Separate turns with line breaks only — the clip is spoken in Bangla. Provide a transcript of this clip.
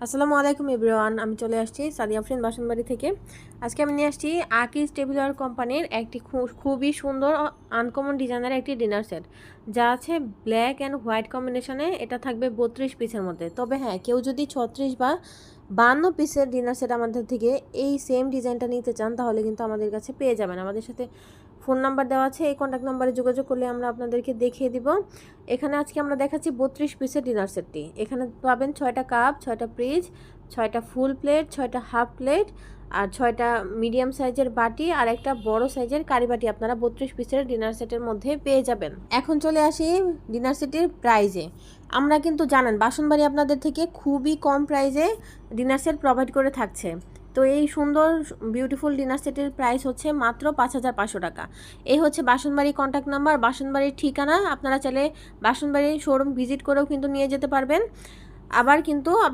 আসসালামু আলাইকুম এভরিওয়ান, আমি চলে আসছি সাদিয়া আফরিন বাসনবাড়ি থেকে। আজকে আমি নিয়ে আসছি আকিজ টেবিলওয়্যার কোম্পানির একটি খুবই সুন্দর আনকমন ডিজাইনের একটি ডিনার সেট, যা আছে ব্ল্যাক অ্যান্ড হোয়াইট কম্বিনেশনে। এটা থাকবে 32 পিসের মধ্যে। তবে হ্যাঁ, কেউ যদি 36 বা 52 পিসের ডিনার সেট আমাদের থেকে এই সেম ডিজাইনটা নিতে চান, তাহলে কিন্তু আমাদের কাছে পেয়ে যাবেন। আমাদের সাথে ফোন নাম্বার দেওয়া আছে, এই কন্ট্যাক্ট নাম্বারে যোগাযোগ করলে আমরা আপনাদেরকে দেখিয়ে দিব। এখানে আজকে আমরা দেখাচ্ছি 32 পিসের ডিনার সেটটি। এখানে পাবেন 6টা কাপ, 6টা ফ্রিজ, 6টা ফুল প্লেট, 6টা হাফ প্লেট, আর 6টা মিডিয়াম সাইজের বাটি, আর একটা বড় সাইজের কারি বাটি আপনারা 32 পিসের ডিনার সেটের মধ্যে পেয়ে যাবেন। এখন চলে আসি ডিনার সেটের প্রাইজে। আমরা কিন্তু জানেন বাসনবাড়ি আপনাদের থেকে খুবই কম প্রাইজে ডিনার সেট প্রোভাইড করে থাকছে। তো এই সুন্দর বিউটিফুল ডিনার সেটের প্রাইস হচ্ছে মাত্র 5,500 টাকা। এই হচ্ছে বাসনবাড়ি কন্ট্যাক্ট নাম্বার, বাসনবাড়ির ঠিকানা। আপনারা চাইলে বাসনবাড়ির শোরুম ভিজিট করেও কিন্তু নিয়ে যেতে পারবেন। আবার কিন্তু